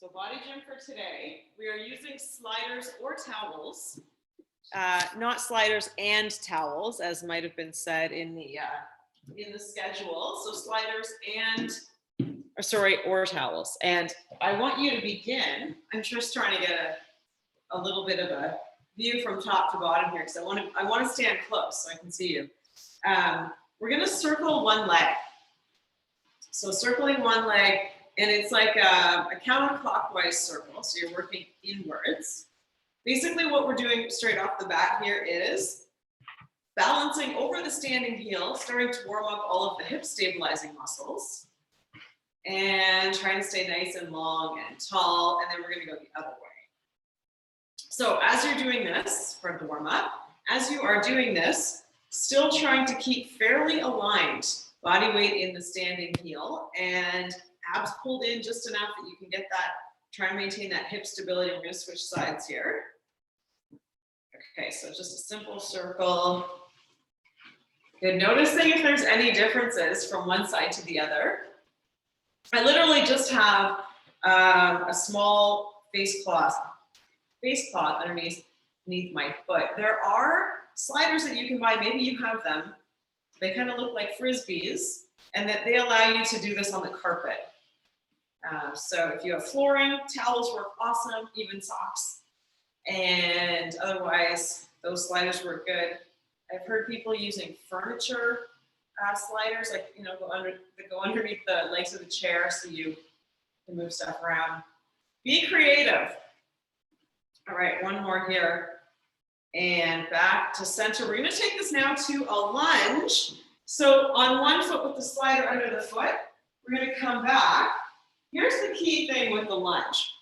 So body gym for today, we are using sliders or towels, not sliders and towels, as might have been said in the schedule. So sliders or towels. And I want you to begin. I'm just trying to get a little bit of a view from top to bottom here because I want to stand close so I can see you. We're going to circle one leg. So circling one leg, and it's like a counterclockwise circle. So you're working inwards. Basically what we're doing straight off the bat here is balancing over the standing heel, starting to warm up all of the hip stabilizing muscles and trying to stay nice and long and tall. And then we're going to go the other way. So as you're doing this for the warm up, as you are doing this, still trying to keep fairly aligned body weight in the standing heel and abs pulled in just enough that you can get that, try and maintain that hip stability. We're going to switch sides here. Okay, so just a simple circle. Good. Noticing if there's any differences from one side to the other. I literally just have a small face cloth underneath my foot. There are sliders that you can buy, maybe you have them. They kind of look like Frisbees, and that they allow you to do this on the carpet. So if you have flooring, towels work awesome, even socks. And otherwise, those sliders work good. I've heard people using furniture sliders, like, you know, that go underneath the legs of the chair so you can move stuff around. Be creative. All right, one more here. And back to center. We're going to take this now to a lunge. So on one foot with the slider under the foot, we're going to come back. Here's the key thing with the lunge.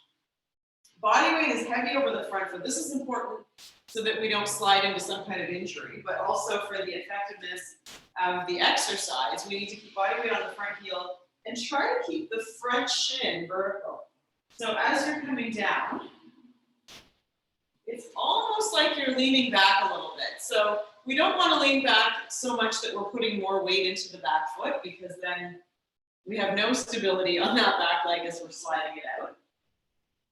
Body weight is heavy over the front foot. This is important so that we don't slide into some kind of injury, but also for the effectiveness of the exercise, we need to keep body weight on the front heel and try to keep the front shin vertical. So as you're coming down, it's almost like you're leaning back a little bit. So we don't want to lean back so much that we're putting more weight into the back foot, because then we have no stability on that back leg as we're sliding it out.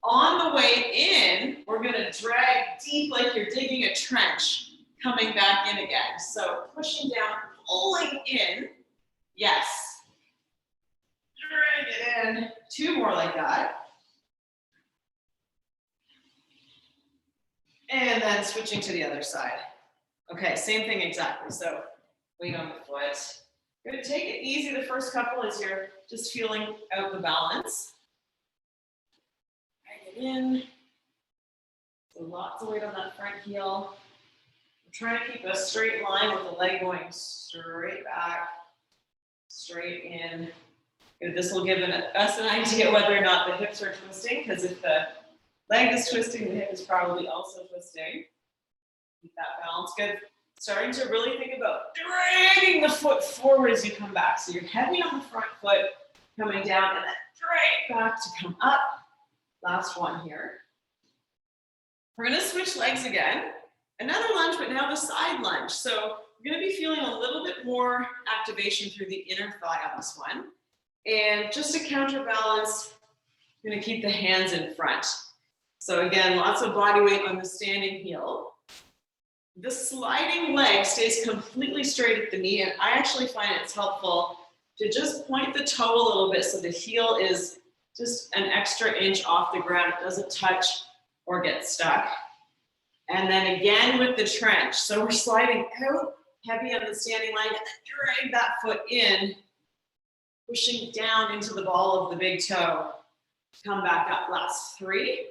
On the way in, we're going to drag deep like you're digging a trench, coming back in again. So pushing down, pulling in. Yes. Drag it in. Two more like that. And then switching to the other side. Okay, same thing exactly. So weight on the foot. You're going to take it easy the first couple as you're just feeling out the balance. Drag it in. So lots of weight on that front heel. I'm trying to keep a straight line with the leg going straight back, straight in. This will give us an idea whether or not the hips are twisting, because if the leg is twisting, the hip is probably also twisting. Keep that balance good. Starting to really think about dragging the foot forward as you come back. So you're heavy on the front foot, coming down, and then drag back to come up. Last one here. We're going to switch legs again. Another lunge, but now the side lunge. So you're going to be feeling a little bit more activation through the inner thigh on this one. And just to counterbalance, I'm going to keep the hands in front. So again, lots of body weight on the standing heel. The sliding leg stays completely straight at the knee, and I actually find it's helpful to just point the toe a little bit so the heel is just an extra inch off the ground. It doesn't touch or get stuck. And then again with the trench. So we're sliding out, heavy on the standing leg, and then drag that foot in, pushing down into the ball of the big toe. Come back up. Last 3,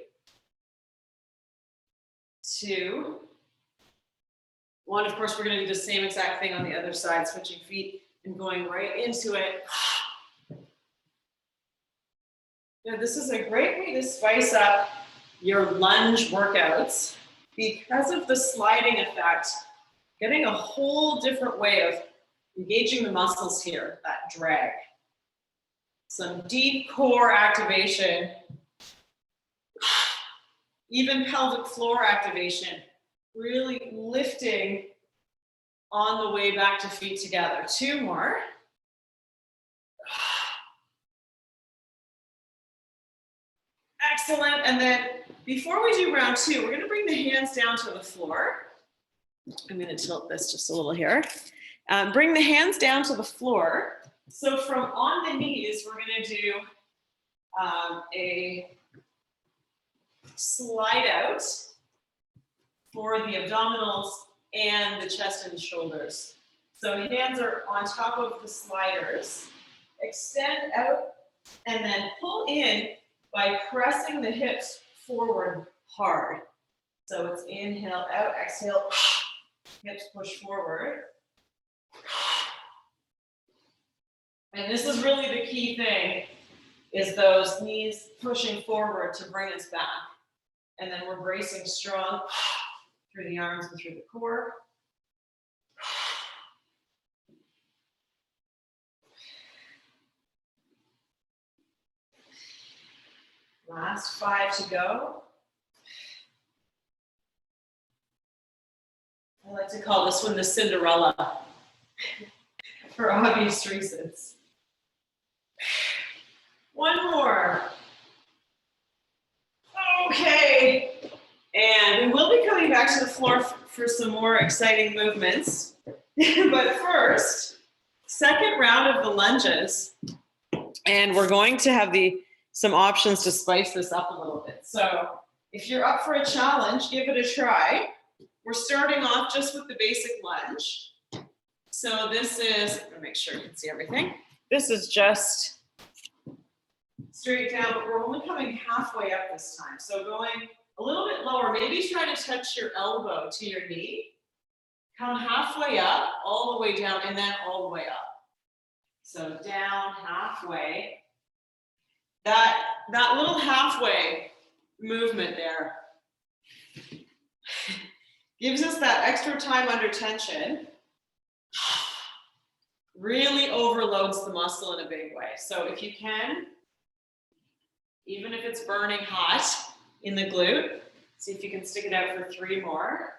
2, 1. Of course, we're going to do the same exact thing on the other side, switching feet and going right into it. Now, this is a great way to spice up your lunge workouts because of the sliding effect, getting a whole different way of engaging the muscles here, that drag. Some deep core activation, even pelvic floor activation, really lifting on the way back to feet together. 2 more. Excellent. And then before we do round 2, we're going to bring the hands down to the floor. I'm going to tilt this just a little here. Bring the hands down to the floor. So from on the knees, we're going to do a slide out for the abdominals and the chest and shoulders. So hands are on top of the sliders. Extend out and then pull in by pressing the hips forward hard. So it's inhale out, exhale, hips push forward. And this is really the key thing, is those knees pushing forward to bring us back. And then we're bracing strong through the arms and through the core. Last 5 to go. I like to call this one the Cinderella for obvious reasons. One more. Okay. And we will be coming back to the floor for some more exciting movements. But first, second round of the lunges. And we're going to have some options to spice this up a little bit. So if you're up for a challenge, give it a try. We're starting off just with the basic lunge. So this is, I'm gonna make sure you can see everything. This is just straight down, but we're only coming halfway up this time. So going a little bit lower, maybe try to touch your elbow to your knee. Come halfway up, all the way down, and then all the way up. So down, halfway. That little halfway movement there gives us that extra time under tension. Really overloads the muscle in a big way. So if you can, even if it's burning hot in the glute, see if you can stick it out for 3 more.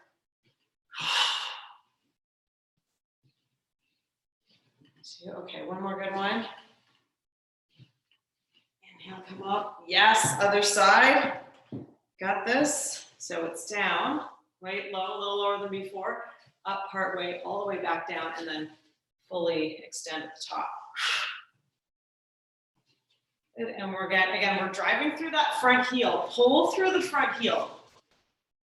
Okay, one more good one. Inhale, come up. Yes, other side. Got this. So it's down, right low, a little lower than before, up part way, all the way back down, and then fully extend at the top. And we're again, we're driving through that front heel. Pull through the front heel.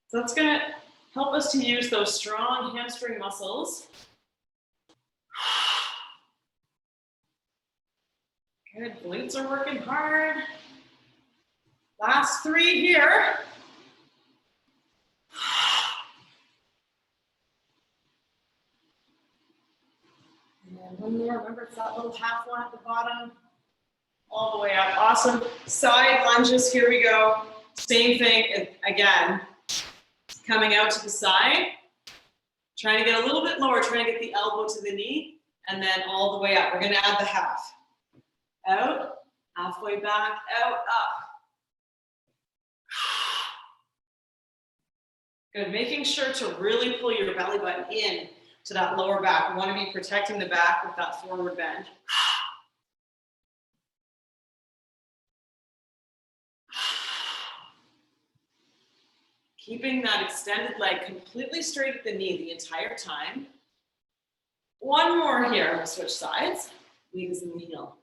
So that's going to help us to use those strong hamstring muscles. Good, glutes are working hard. Last 3 here. And then one more, remember it's that little half one at the bottom. All the way up, awesome. Side lunges, here we go. Same thing, again, coming out to the side. Trying to get a little bit lower, trying to get the elbow to the knee, and then all the way up. We're gonna add the half. Out, halfway back, out, up. Good, making sure to really pull your belly button in to that lower back. We want to be protecting the back with that forward bend. Keeping that extended leg completely straight at the knee the entire time. One more here, we'll switch sides. Knee is in the heel.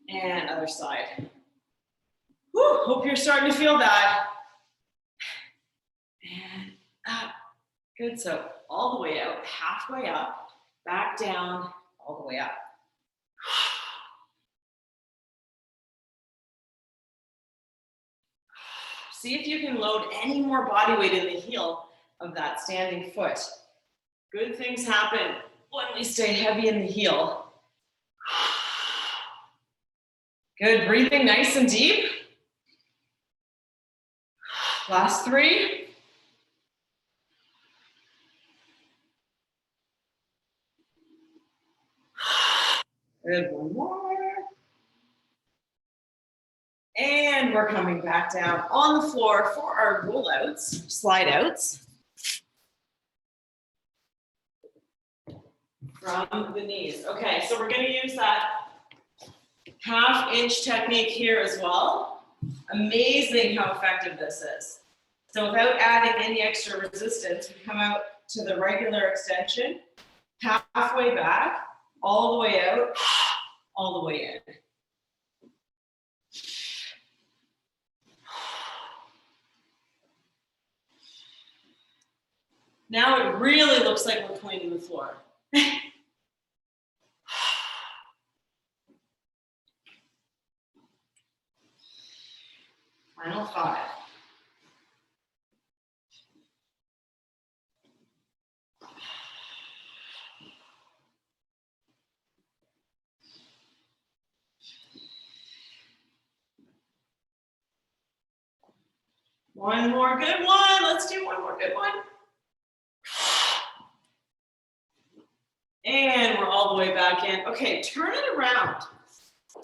And other side. Whew, hope you're starting to feel that. And up. Good, so all the way out, halfway up, back down, all the way up. See if you can load any more body weight in the heel of that standing foot. Good things happen when we stay heavy in the heel. Good, breathing nice and deep. Last 3. Good, one more. And we're coming back down on the floor for our rollouts, slide outs. From the knees. Okay, so we're gonna use that 1/2 inch technique here as well. Amazing how effective this is. So without adding any extra resistance, we come out to the regular extension, halfway back, all the way out, all the way in. Now it really looks like we're cleaning the floor. Final 5. One more good one. Let's do one more good one. And we're all the way back in. Okay, turn it around.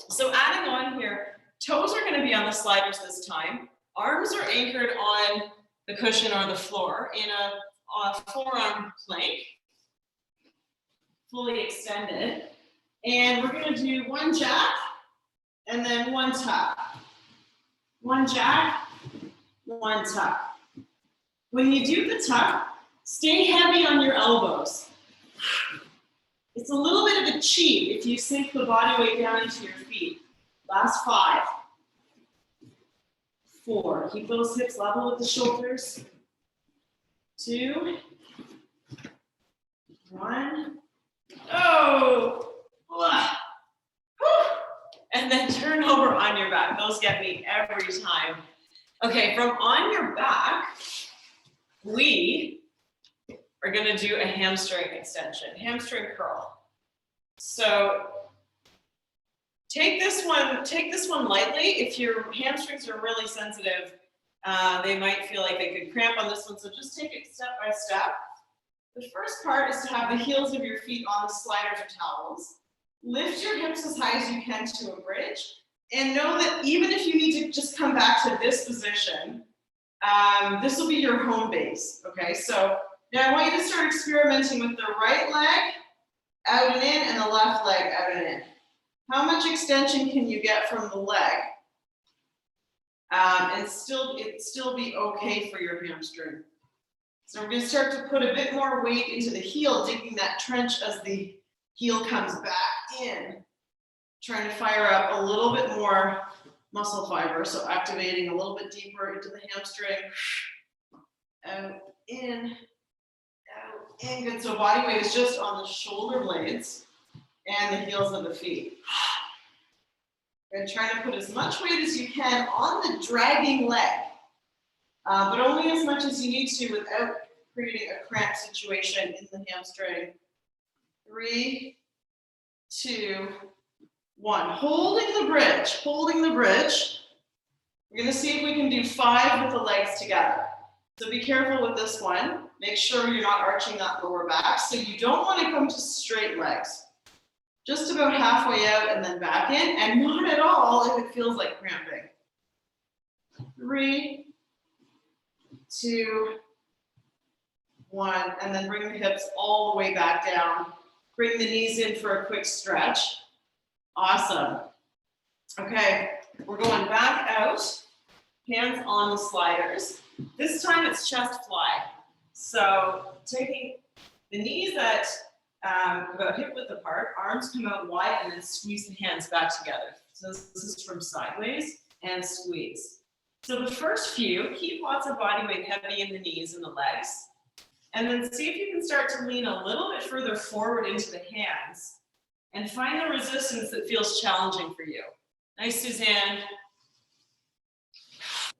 So adding on here, toes are going to be on the sliders this time. Arms are anchored on the cushion or the floor in a forearm plank, fully extended. And we're going to do one jack and then one tap. One jack, one tap. When you do the tap, stay heavy on your elbows. It's a little bit of a cheat if you sink the body weight down into your feet. Last 5. 4. Keep those hips level with the shoulders. 2. 1. Oh! And then turn over on your back. Those get me every time. Okay, from on your back, we are going to do a hamstring extension, hamstring curl. So take this one lightly. If your hamstrings are really sensitive, they might feel like they could cramp on this one. So just take it step by step. The first part is to have the heels of your feet on the sliders or towels. Lift your hips as high as you can to a bridge. And know that even if you need to just come back to this position, this will be your home base, okay? So now I want you to start experimenting with the right leg out and in and the left leg out and in. How much extension can you get from the leg and still be okay for your hamstring? So we're going to start to put a bit more weight into the heel, digging that trench as the heel comes back in. Trying to fire up a little bit more muscle fiber, so activating a little bit deeper into the hamstring. Out, in, good. So body weight is just on the shoulder blades and the heels of the feet. And try to put as much weight as you can on the dragging leg, but only as much as you need to without creating a cramp situation in the hamstring. 3, 2, 1. Holding the bridge, holding the bridge. We're going to see if we can do 5 with the legs together. So be careful with this one. Make sure you're not arching that lower back. So you don't want to come to straight legs. Just about halfway out and then back in, and not at all if it feels like cramping. 3, 2, 1, and then bring the hips all the way back down. Bring the knees in for a quick stretch. Awesome. Okay, we're going back out, hands on the sliders. This time it's chest fly. So taking the knees at about hip width apart, arms come out wide, and then squeeze the hands back together. So this is from sideways and squeeze. So the first few, keep lots of body weight heavy in the knees and the legs. And then see if you can start to lean a little bit further forward into the hands and find the resistance that feels challenging for you. Nice, Suzanne.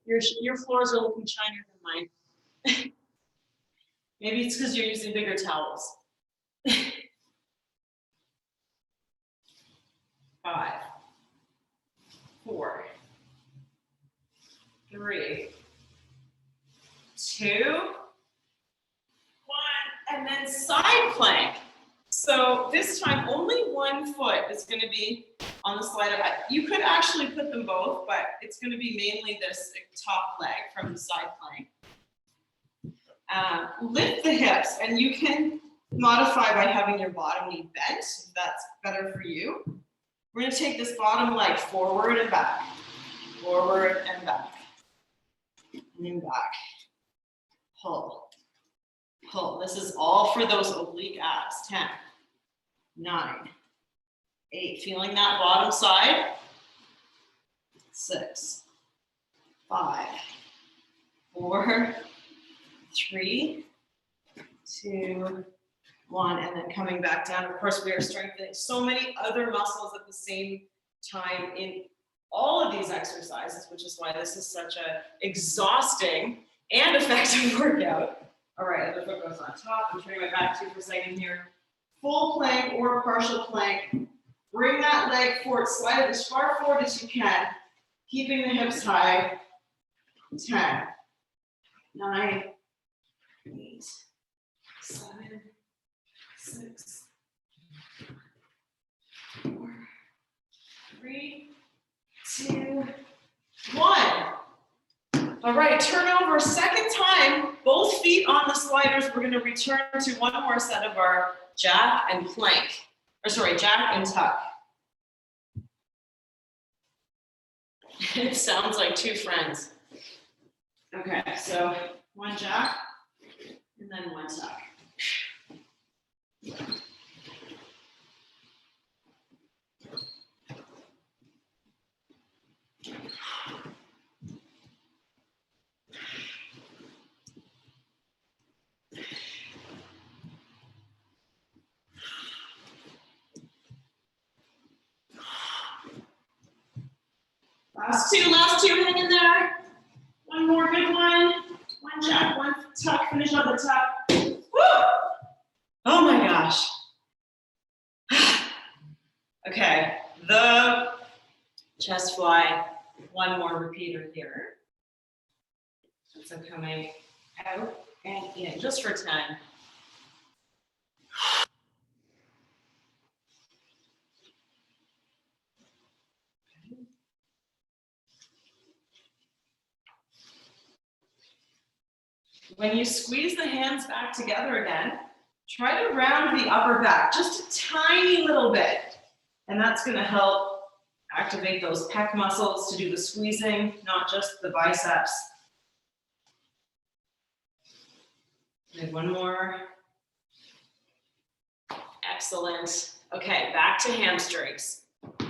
Your floors are looking shinier than mine. Maybe it's because you're using bigger towels. 5, 4, 3, 2, 1, and then side plank. So this time only one foot is going to be on the slider. You could actually put them both, but it's going to be mainly this top leg from the side plank. Lift the hips, and you can modify by having your bottom knee bent if that's better for you. We're going to take this bottom leg forward and back. forward and back. And back. Pull. Pull. This is all for those oblique abs. 10, 9, 8. Feeling that bottom side. 6, 5, 4, 3, 2, 1, and then coming back down. Of course, we are strengthening so many other muscles at the same time in all of these exercises, which is why this is such an exhausting and effective workout. All right, other foot goes on top. I'm turning my back to you for a second here. Full plank or partial plank. Bring that leg forward, slide it as far forward as you can, keeping the hips high. 10, 9, 8, 7, 6, 4, 3, 2, 1. All right, turn over. Second time, both feet on the sliders. We're going to return to one more set of our jack and plank. Or sorry, jack and tuck. It sounds like two friends. Okay, so one jack and then one tuck. Last two, hang in there. One more good one. One jack, one tuck, finish up the tuck. Woo! Oh my gosh. Okay, the chest fly. One more repeater here. So coming out and in, just for 10. When you squeeze the hands back together again, try to round the upper back just a tiny little bit. And that's going to help activate those pec muscles to do the squeezing, not just the biceps. And one more. Excellent. Okay, back to hamstrings.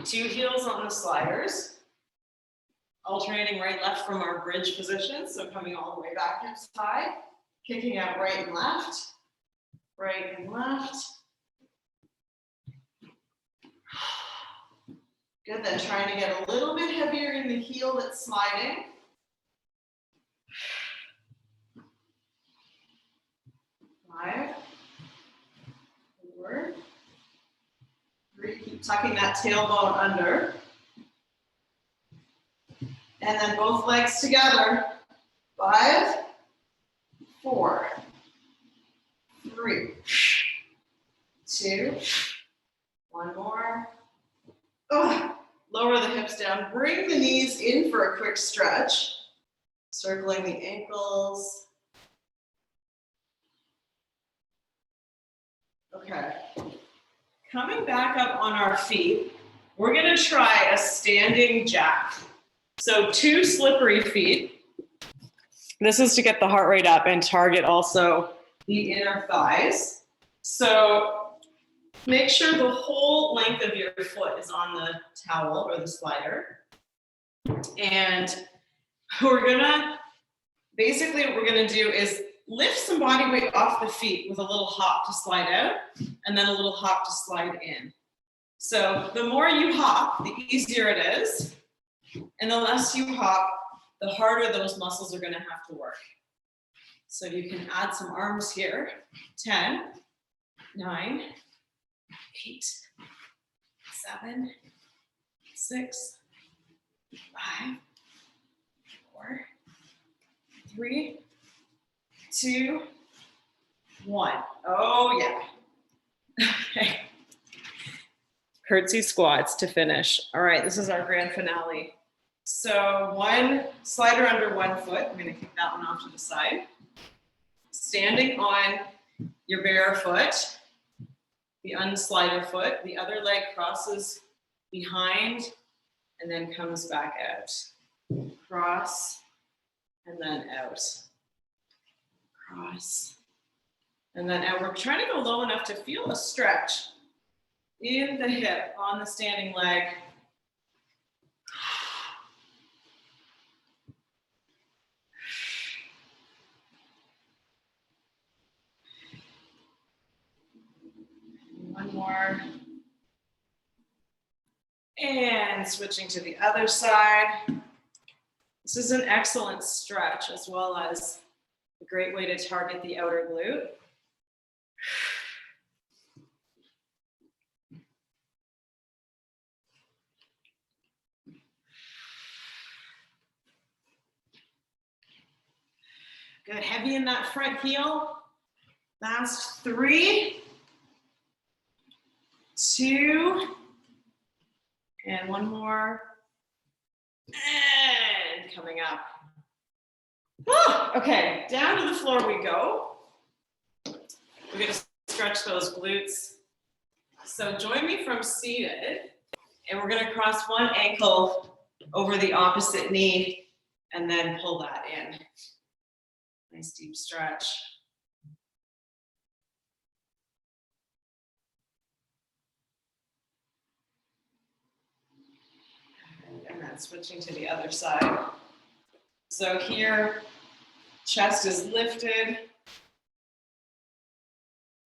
2 heels on the sliders. Alternating right, left from our bridge position. So coming all the way back hips high, kicking out right and left, right and left. Good, then trying to get a little bit heavier in the heel that's sliding. Five, 4, 3, keep tucking that tailbone under. And then both legs together. 5, 4, 3, 2, one more. Lower the hips down. Bring the knees in for a quick stretch. Circling the ankles. Okay. Coming back up on our feet, we're going to try a standing jack. So 2 slippery feet. This is to get the heart rate up and target also the inner thighs. So make sure the whole length of your foot is on the towel or the slider. And basically what we're gonna do is lift some body weight off the feet with a little hop to slide out and then a little hop to slide in. So the more you hop, the easier it is. And the less you hop, the harder those muscles are going to have to work. So you can add some arms here. 10, 9, 8, 7, 6, 5, 4, 3, 2, 1. Oh yeah. Okay. Curtsy squats to finish. All right, this is our grand finale. So one slider under one foot. I'm going to kick that one off to the side. Standing on your bare foot, the unslider foot. The other leg crosses behind and then comes back out. cross, and then out. Cross, and then out. We're trying to go low enough to feel a stretch in the hip on the standing leg. One more. And switching to the other side. This is an excellent stretch as well as a great way to target the outer glute. Good, heavy in that front heel. Last 3, 2, and one more. And coming up. Okay, down to the floor we go. We're gonna stretch those glutes. So join me from seated, and we're gonna cross one ankle over the opposite knee and then pull that in. Nice deep stretch. And then switching to the other side. So here, chest is lifted.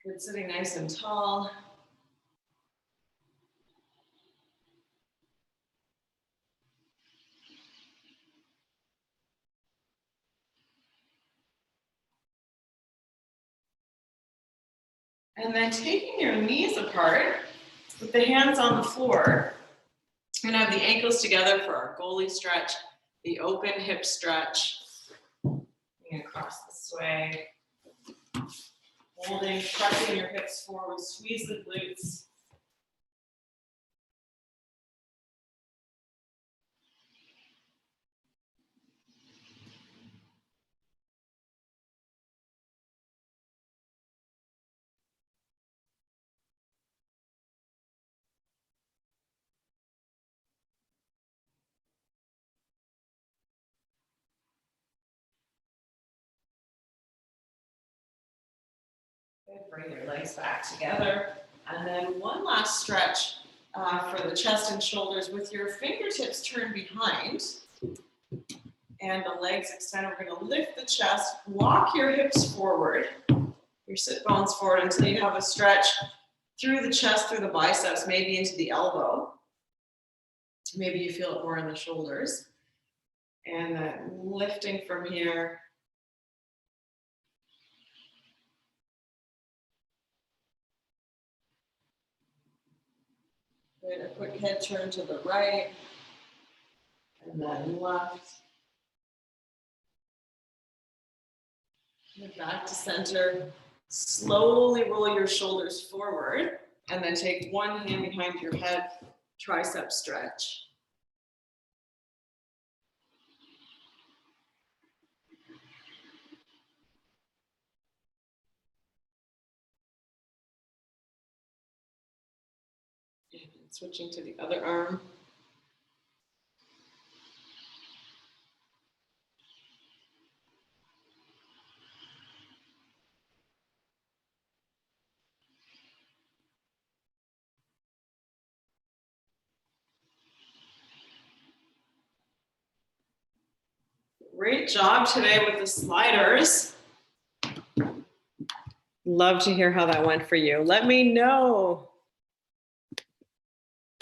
Good, sitting nice and tall. And then taking your knees apart with the hands on the floor. We're gonna have the ankles together for our goalie stretch, the open hip stretch. You're gonna cross this way. Holding, pressing your hips forward, squeeze the glutes. Good, bring your legs back together. And then one last stretch for the chest and shoulders with your fingertips turned behind and the legs extended. We're going to lift the chest, walk your hips forward, your sit bones forward until you have a stretch through the chest, through the biceps, maybe into the elbow. Maybe you feel it more in the shoulders. And then lifting from here. Good, a quick head turn to the right. And then left. And back to center. Slowly roll your shoulders forward. And then take one hand behind your head, tricep stretch. And switching to the other arm. Great job today with the sliders. Love to hear how that went for you. Let me know